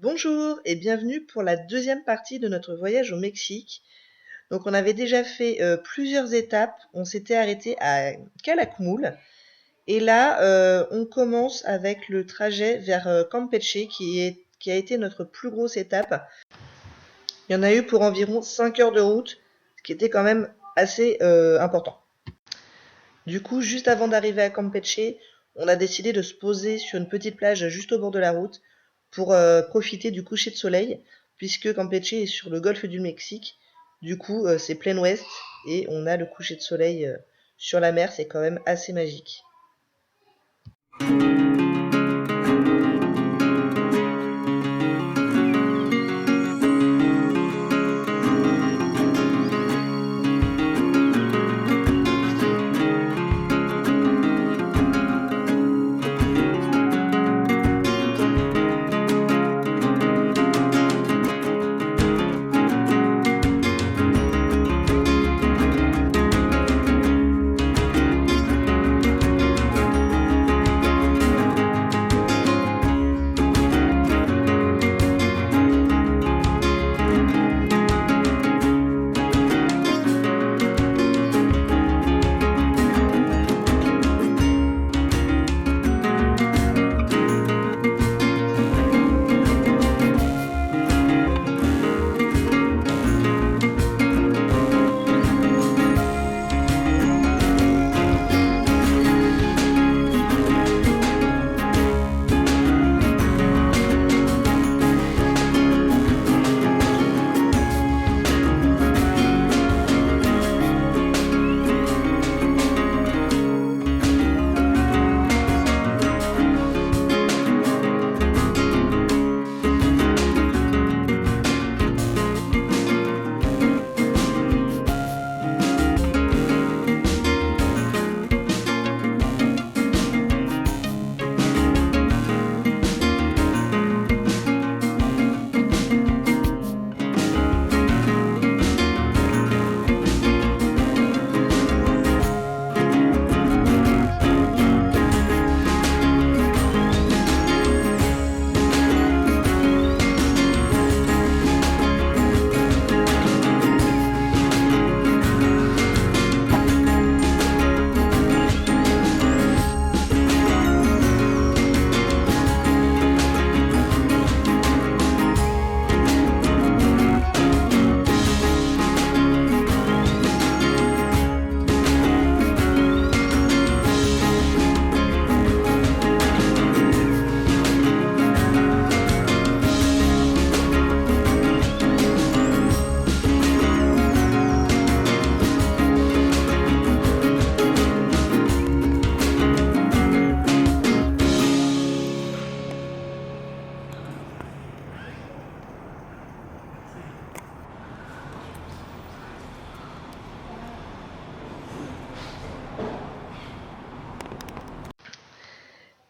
Bonjour et bienvenue pour la deuxième partie de notre voyage au Mexique. Donc on avait déjà fait plusieurs étapes, on s'était arrêté à Calakmul et là on commence avec le trajet vers Campeche qui a été notre plus grosse étape. Il y en a eu pour environ 5 heures de route, ce qui était quand même assez important. Du coup, juste avant d'arriver à Campeche, on a décidé de se poser sur une petite plage juste au bord de la route pour profiter du coucher de soleil, puisque Campeche est sur le golfe du Mexique. Du coup, c'est plein ouest et on a le coucher de soleil sur la mer, c'est quand même assez magique.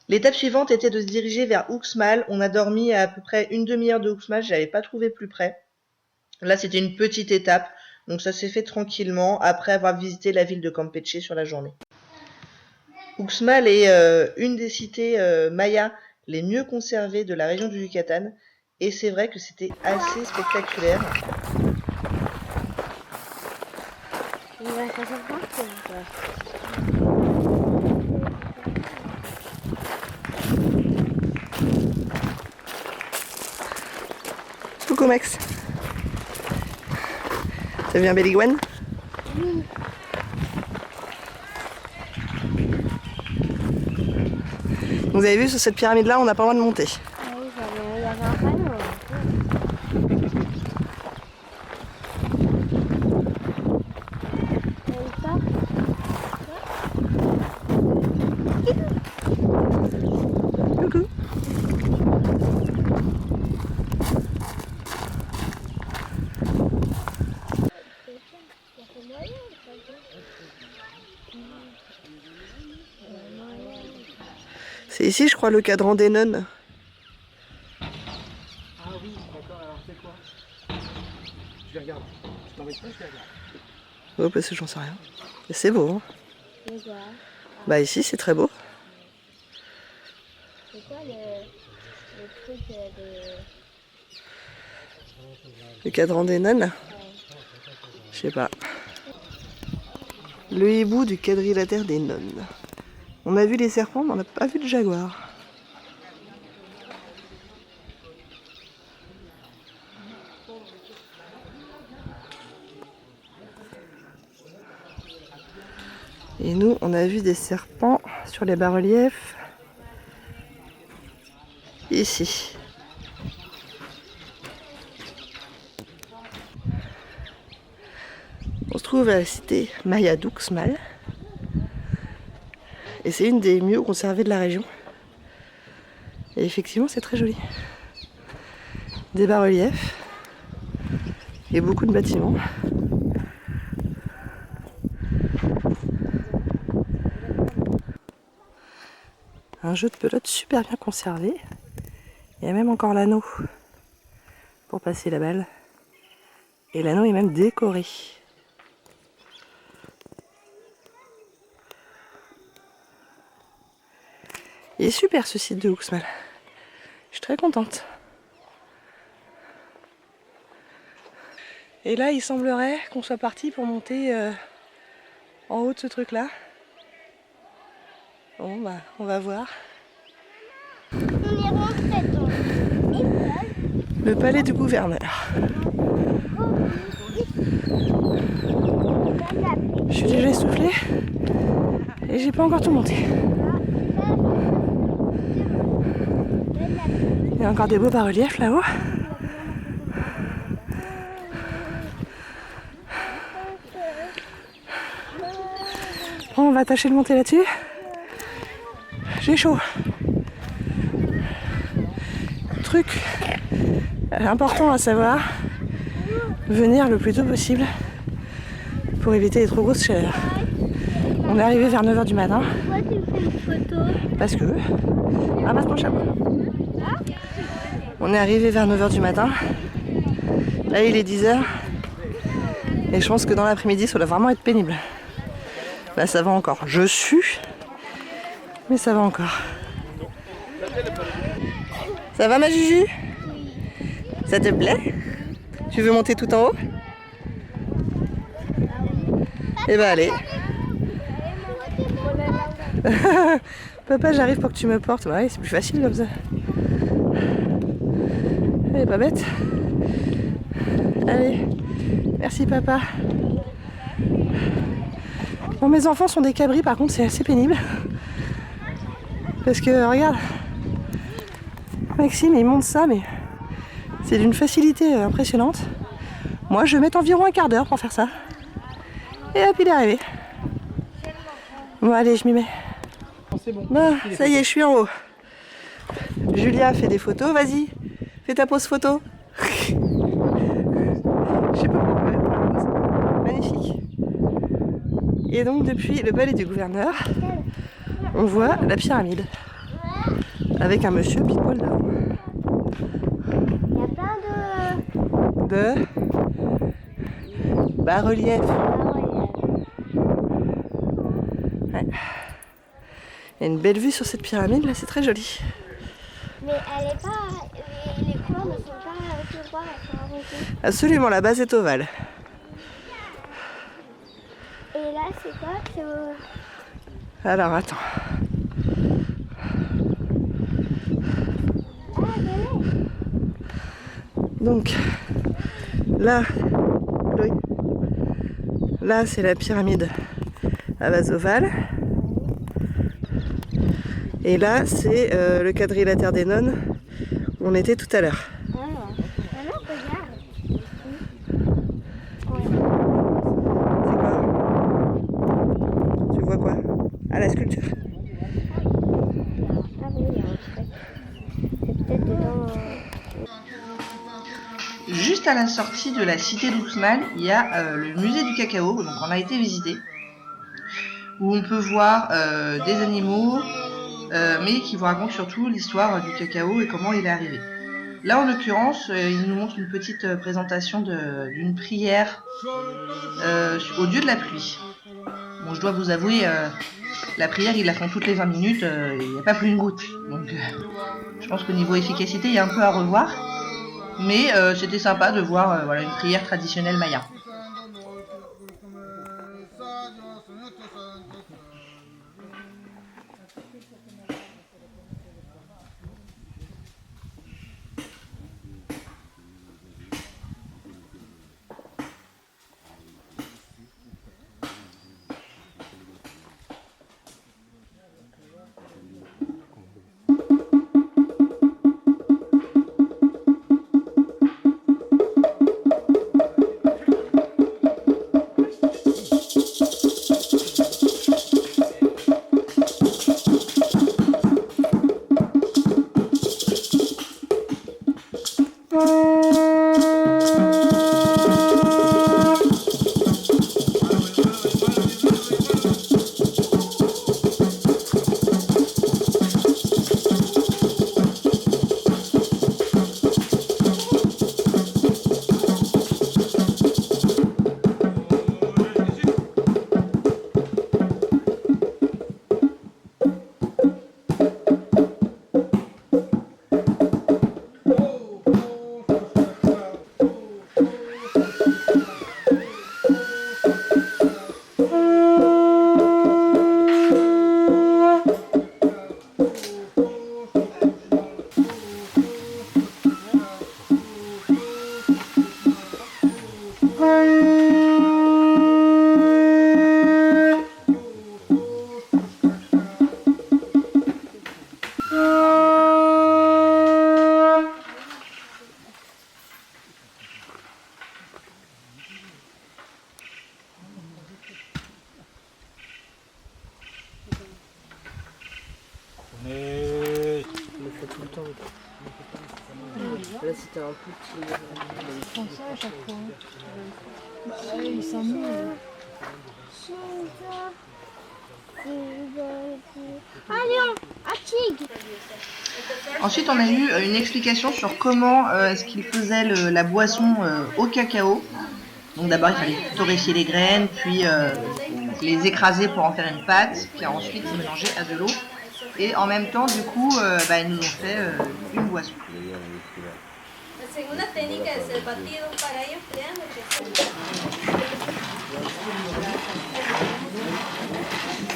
L'étape suivante était de se diriger vers Uxmal. On a dormi à peu près une demi-heure de Uxmal, j'avais pas trouvé plus près. Là, c'était une petite étape, donc ça s'est fait tranquillement après avoir visité la ville de Campeche sur la journée. Uxmal est une des cités mayas les mieux conservées de la région du Yucatan, et c'est vrai que c'était assez spectaculaire. Coucou Max. T'as vu un bel iguane? Oui. Vous avez vu, sur cette pyramide là, on n'a pas le droit de monter. Ah oui, il y avait un panneau. Coucou. C'est ici, je crois, le cadran des nonnes. Ah oui, d'accord, alors c'est quoi? Je vais regarder. Je t'embête pas, je vais regarder. Oh, parce que j'en sais rien. Et c'est beau, hein? C'est quoi? Bah ici, c'est très beau. C'est quoi le truc de... Le cadran des nonnes. Je sais pas. Le hibou du quadrilatère des nonnes. On a vu les serpents, mais on n'a pas vu de jaguar. Et nous, on a vu des serpents sur les bas-reliefs. Ici. On se trouve à la cité Maya d'Uxmal. Et c'est une des mieux conservées de la région. Et effectivement, c'est très joli. Des bas-reliefs. Et beaucoup de bâtiments. Un jeu de pelote super bien conservé. Il y a même encore l'anneau pour passer la balle. Et l'anneau est même décoré. Il est super ce site de Uxmal. Je suis très contente. Et là, il semblerait qu'on soit parti pour monter en haut de ce truc-là. Bon, bah, on va voir. On est rentré dans Le palais du gouverneur. Je suis déjà essoufflée et j'ai pas encore tout monté. Il y a encore des beaux bas-reliefs là-haut. Bon, on va tâcher de monter là-dessus. J'ai chaud. Truc important à savoir, venir le plus tôt possible pour éviter les trop grosses chaleurs. On est arrivé vers 9h du matin. Pourquoi tu fais une photo? Parce que... Ramasse ton chapeau. On est arrivé vers 9h du matin. Là il est 10h. Et je pense que dans l'après-midi ça doit vraiment être pénible. Là ça va encore. Je sue. Mais ça va encore. Ça va ma Juju? Ça te plaît? Tu veux monter tout en haut? Eh ben allez. Papa, j'arrive pour que tu me portes. Ouais, c'est plus facile comme ça. Elle est pas bête. Allez. Merci papa. Bon, mes enfants sont des cabris, par contre c'est assez pénible. Parce que regarde, Maxime il monte ça, mais c'est d'une facilité impressionnante. Moi je vais mettre environ un quart d'heure pour faire ça. Et hop, il est arrivé. Bon allez, je m'y mets. C'est bon. Bon, ça y est, je suis en haut. Julia fait des photos, vas-y, fais ta pose photo. Je sais pas pourquoi, la pose. Magnifique. Et donc depuis le palais du gouverneur, on voit la pyramide. Avec un monsieur pile poil devant. Il y a plein de... bas-reliefs. Ouais. Il y a une belle vue sur cette pyramide là, c'est très joli. Mais elle est pas... Les couleurs ne sont pas tout droit, elles sont arrondées. Absolument, la base est ovale. Et là, c'est quoi? C'est Alors attends. Donc là, là c'est la pyramide à base ovale. Et là c'est le quadrilatère des nonnes où on était tout à l'heure. alors, regarde. C'est quoi? Tu vois quoi? Ah, la sculpture. Ah oui, il y a un truc. C'est peut-être dedans... Juste à la sortie de la cité d'Uxmal, il y a le musée du cacao, donc on a été visiter, où on peut voir des animaux, mais qui vous racontent surtout l'histoire du cacao et comment il est arrivé. Là, en l'occurrence, il nous montre une petite présentation d'une prière au dieu de la pluie. Bon, je dois vous avouer, la prière, ils la font toutes les 20 minutes, il n'y a pas plus une goutte. Donc, je pense qu'au niveau efficacité, il y a un peu à revoir. Mais c'était sympa de voir voilà, une prière traditionnelle maya. Là, c'était un petit. Ils font ça à chaque fois. Bah, ils s'amusent. Allez, Atig. Ensuite, on a eu une explication sur comment est-ce qu'ils faisaient la boisson au cacao. Donc d'abord, il fallait torréfier les graines, puis les écraser pour en faire une pâte, puis ensuite ils mélangeaient à de l'eau. Et en même temps, du coup, ils nous ont fait une boisson. Según la técnica es el batido para ellos creando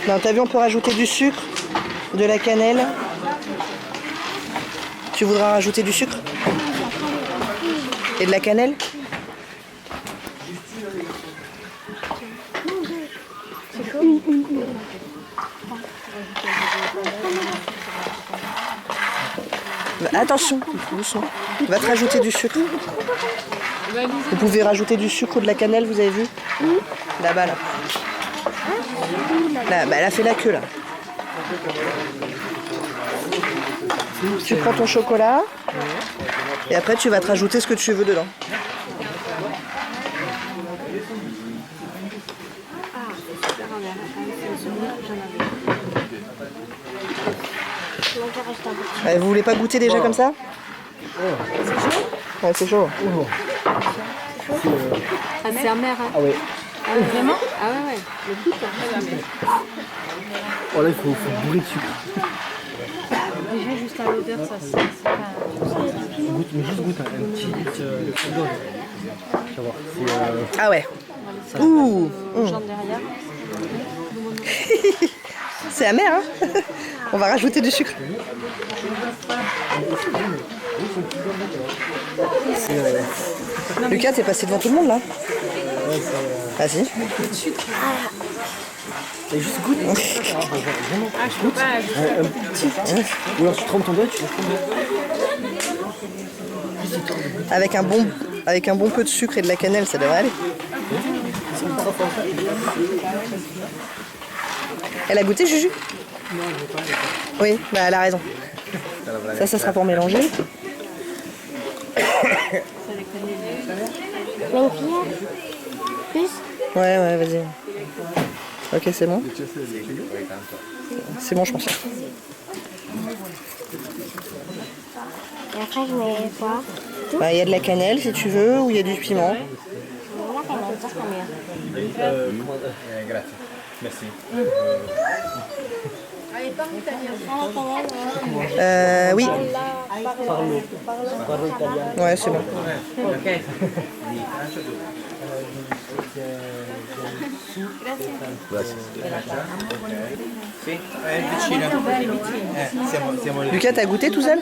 que T'as vu, on peut rajouter du sucre, de la cannelle. Tu voudras rajouter du sucre et de la cannelle? Attention, doucement. Il va te rajouter du sucre. Vous pouvez rajouter du sucre ou de la cannelle, vous avez vu? Là-bas, là. Là, bah, elle a fait la queue, là. Tu prends ton chocolat. Et après, tu vas te rajouter ce que tu veux dedans. Vous voulez pas goûter déjà comme ça? Ouais, c'est chaud. Ah, c'est amer. Hein. Ah ouais. Ah, vraiment? Ah ouais, ouais. Le goût, c'est amer. Oh là, il faut bourrer de sucre. Déjà, juste à l'odeur, ça, c'est pas... Goûte, mais juste goûte un petit odeur. Tu vas voir. Ah ouais. Ouh. Genre derrière. C'est amer, hein? On va rajouter du sucre. Lucas, t'es passé devant tout le monde là? Ah si. Et juste goûte. Ah, je peux pas. Ou alors tu trempes ton doigt, tu Avec un bon peu de sucre et de la cannelle, ça devrait aller. Elle a goûté, Juju? Oui, bah elle a raison. Ça sera pour mélanger. Même cuillère. Plus. Ouais, vas-y. Ok, c'est bon. C'est bon, je pense. Et après, je mets quoi? Bah, il y a de la cannelle si tu veux, ou il y a du piment. La cannelle, ça sera mieux. Grazie. Merci. Oui. Parlo italiano. Ouais, c'est bon. Ok. Sì, è vicino. Siamo lì. Lucas, t'as goûté tout seul?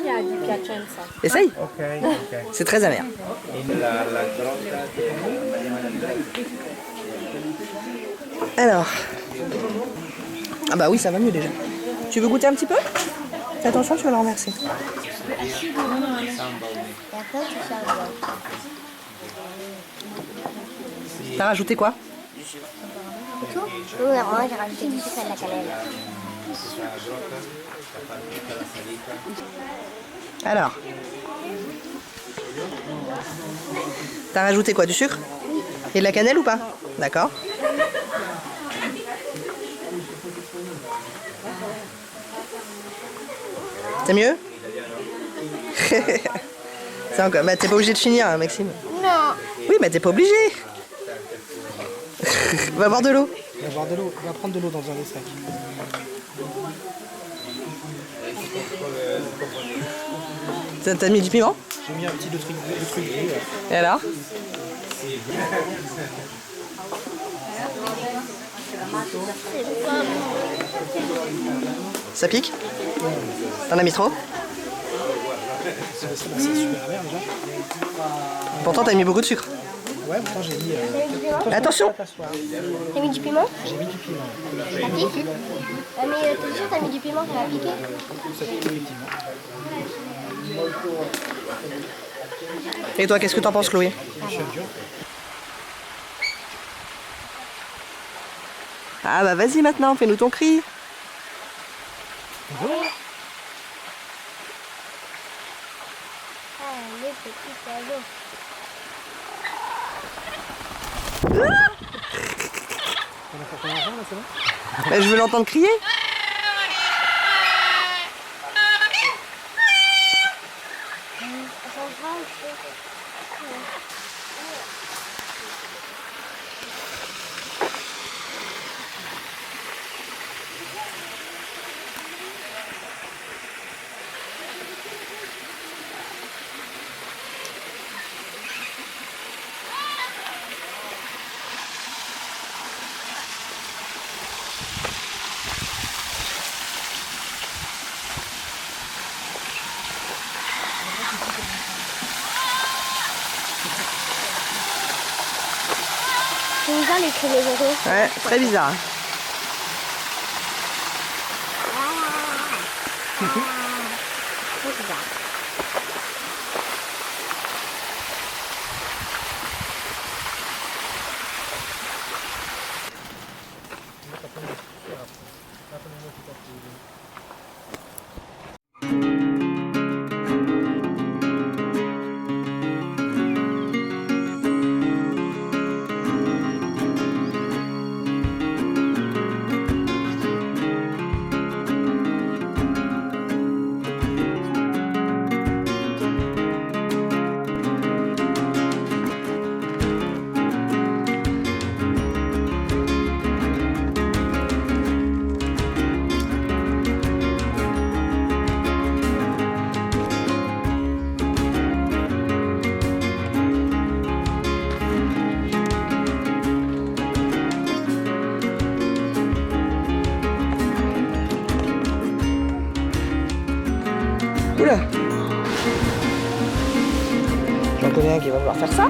Essaye. Ok, ok. C'est très amer. Alors. Ah bah oui, ça va mieux déjà. Tu veux goûter un petit peu? Fais attention, tu vas le renverser. T'as rajouté quoi? Nous, vraiment, j'ai rajouté du sucre et de la cannelle. Alors. T'as rajouté quoi? Du sucre? Et de la cannelle ou pas? D'accord. C'est mieux? C'est encore... Bah t'es pas obligé de finir, hein, Maxime. Non. Oui, mais t'es pas obligé. Va boire de l'eau. On va boire de l'eau. On va prendre de l'eau dans un des sacs. T'as mis du piment? J'ai mis un petit de truc gris. Et alors? Ça pique? T'en as mis trop? C'est super amer déjà. Pourtant t'as mis beaucoup de sucre. Ouais, pourtant j'ai mis. T'as mis du piment? Attention! T'as mis du piment? J'ai mis du piment. Ça pique? Mais t'es sûr que t'as mis du piment, ça va piquer? Ça pique effectivement. Et toi, qu'est-ce que t'en penses, Chloé? Je suis dur. Ah bah vas-y maintenant, fais-nous ton cri. Ah, les petits cadeaux. On a fait combien de temps là, c'est bon? Bah, je veux l'entendre crier. C'est bizarre les cris des oiseaux. Ouais, très bizarre. C'est bizarre. Oula! J'en connais un qui va vouloir faire ça.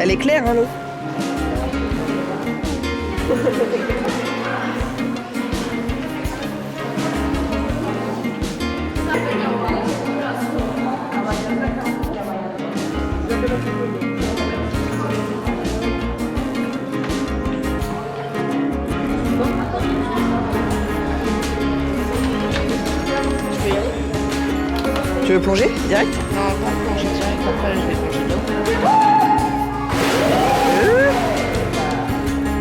Elle est claire, hein, l'eau. veux plonger direct? Non, pas plonger direct, après je vais plonger dedans.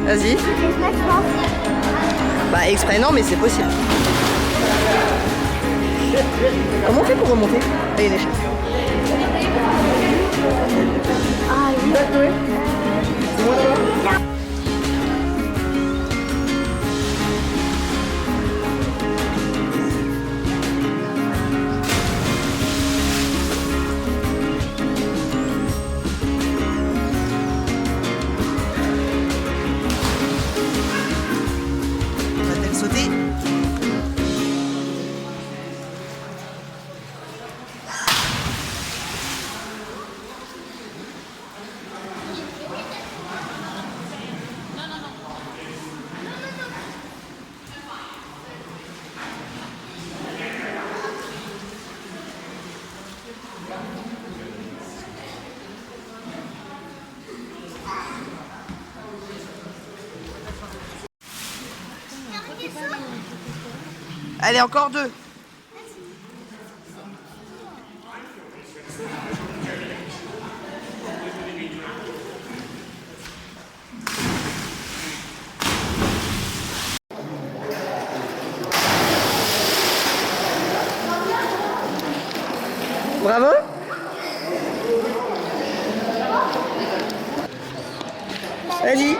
Vas-y. Bah exprès non mais c'est possible. Comment on fait pour remonter? Ah, il y a une échelle. Ah oui. Va-t-elle sauter? Allez, encore 2. Bravo. Vas-y.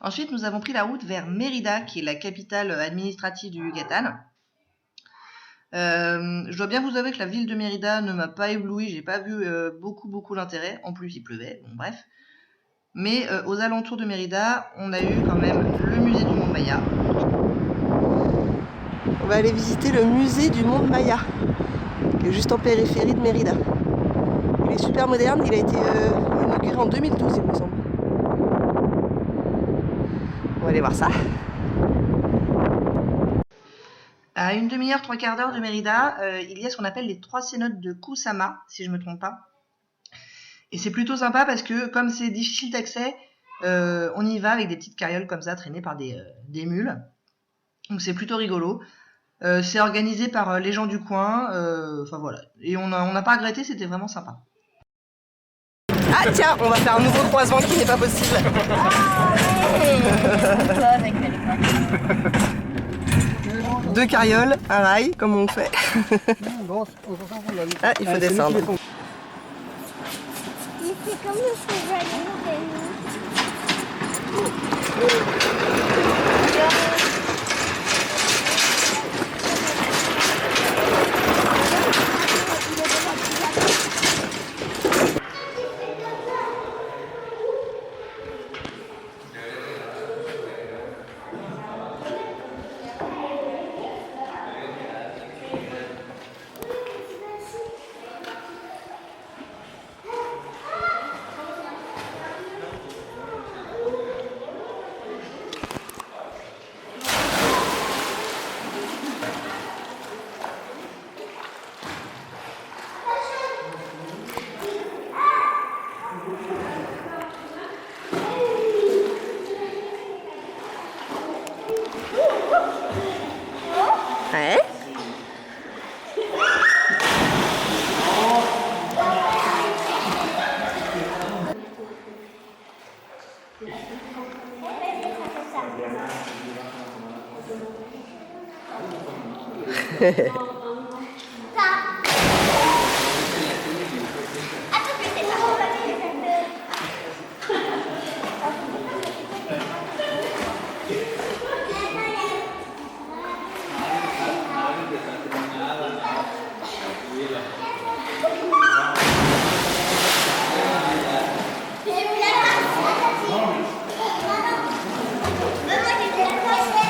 Ensuite, nous avons pris la route vers Mérida, qui est la capitale administrative du Yucatan. Je dois bien vous avouer que la ville de Mérida ne m'a pas ébloui, j'ai pas vu beaucoup d'intérêt. En plus, il pleuvait, bon bref. Mais aux alentours de Mérida, on a eu quand même le musée du monde Maya. On va aller visiter le musée du monde Maya, qui est juste en périphérie de Mérida. Il est super moderne, il a été inauguré en 2012 il me semble. On va aller voir ça. À une demi-heure, 3/4 d'heure de Mérida, il y a ce qu'on appelle les 3 cénotes de Kusama, si je ne me trompe pas. Et c'est plutôt sympa parce que comme c'est difficile d'accès, on y va avec des petites carrioles comme ça, traînées par des mules. Donc c'est plutôt rigolo. C'est organisé par les gens du coin, enfin voilà. Et on n'a pas regretté, c'était vraiment sympa. Ah tiens, on va faire un nouveau croisement qui n'est pas possible. Deux carrioles, un rail, comme on fait. Ah, il faut descendre. Mais c'est comme le chevalet. Ouais.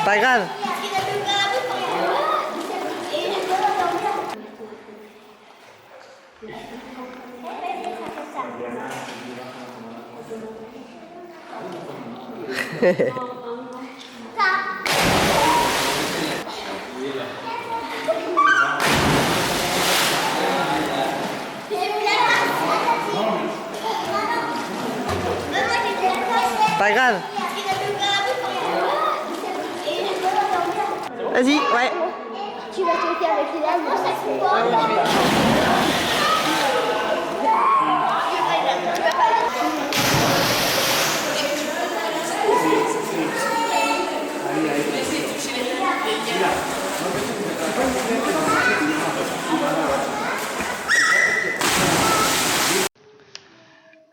Pas grave. Pas grave. Vas-y, ouais. Tu vas sauter avec les lames. Moi, ça se voit.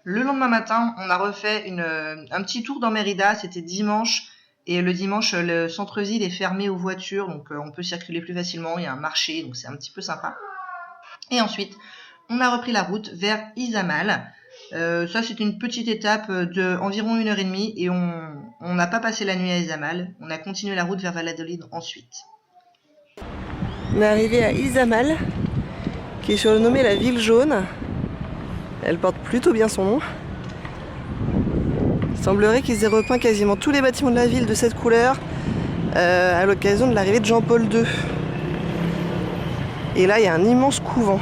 Le lendemain matin, on a refait un petit tour dans Mérida, c'était dimanche, et le dimanche, le centre-ville est fermé aux voitures, donc on peut circuler plus facilement, il y a un marché, donc c'est un petit peu sympa. Et ensuite, on a repris la route vers Izamal. Ça, c'était une petite étape d'environ 1h30, et on n'a pas passé la nuit à Izamal, on a continué la route vers Valladolid ensuite. On est arrivé à Izamal, qui est surnommée la ville jaune. Elle porte plutôt bien son nom. Il semblerait qu'ils aient repeint quasiment tous les bâtiments de la ville de cette couleur à l'occasion de l'arrivée de Jean-Paul II. Et là, il y a un immense couvent.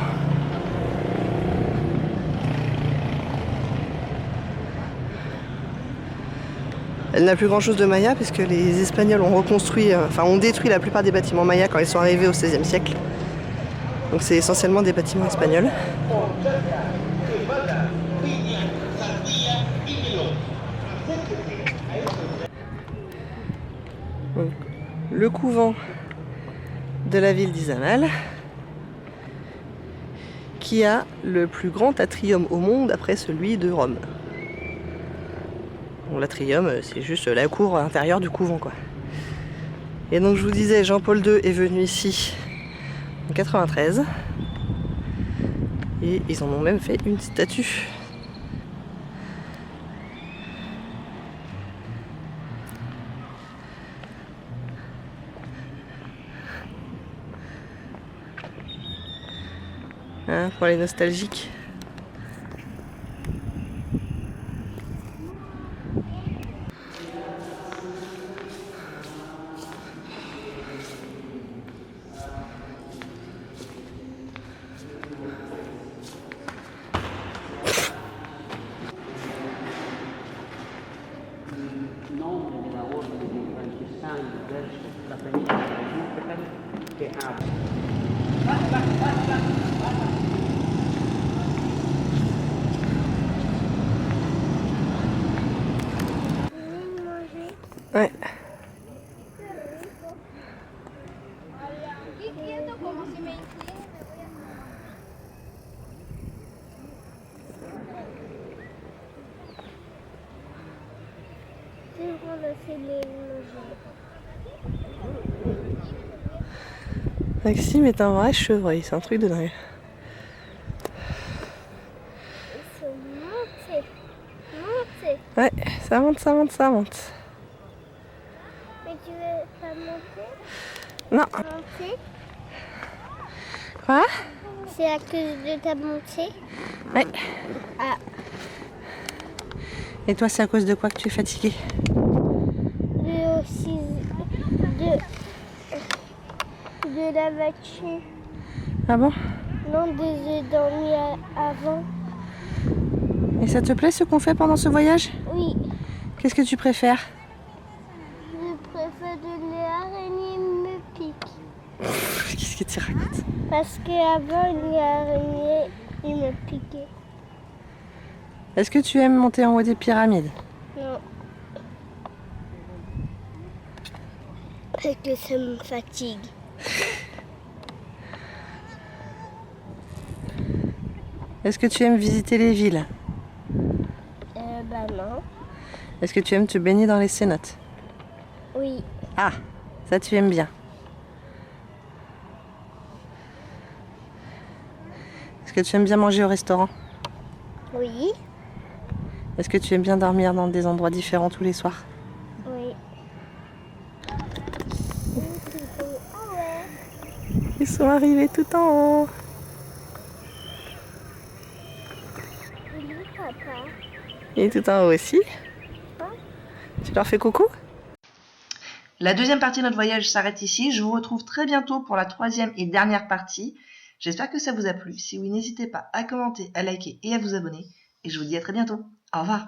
Elle n'a plus grand chose de Maya puisque les Espagnols ont ont détruit la plupart des bâtiments Maya quand ils sont arrivés au XVIe siècle. Donc c'est essentiellement des bâtiments espagnols. Donc, le couvent de la ville d'Izamal qui a le plus grand atrium au monde après celui de Rome. Bon, l'atrium, c'est juste la cour intérieure du couvent, quoi. Et donc je vous disais, Jean-Paul II est venu ici en 93 et ils en ont même fait une statue. Hein, pour les nostalgiques. Nome della ordine dei francescani verso la penisola di Yucatan che apre. Ouais. Maxime est un vrai chevreuil, c'est un truc de dingue. Ils sont montés. Ouais, ça monte, ça monte, ça monte. Mais tu veux pas monter? Non. Monter? Quoi? C'est à cause de ta montée? Ouais. Ah. Et toi, c'est à cause de quoi que tu es fatiguée? De la voiture. Ah bon? Non, j'ai dormi avant. Et ça te plaît ce qu'on fait pendant ce voyage? Oui. Qu'est-ce que tu préfères? Je préfère que les araignées me piquent. Qu'est-ce que tu racontes? Parce qu'avant, les araignées, ils me piquaient. Est-ce que tu aimes monter en haut des pyramides? Non. Parce que ça me fatigue. Est-ce que tu aimes visiter les villes? Bah non. Est-ce que tu aimes te baigner dans les cénotes? Oui. Ah, ça tu aimes bien. Est-ce que tu aimes bien manger au restaurant? Oui. Est-ce que tu aimes bien dormir dans des endroits différents tous les soirs? Oui. Ils sont arrivés tout en haut. Oui, papa. Et tout en haut aussi. Tu leur fais coucou? La deuxième partie de notre voyage s'arrête ici. Je vous retrouve très bientôt pour la troisième et dernière partie. J'espère que ça vous a plu. Si oui, n'hésitez pas à commenter, à liker et à vous abonner. Et je vous dis à très bientôt. Au revoir.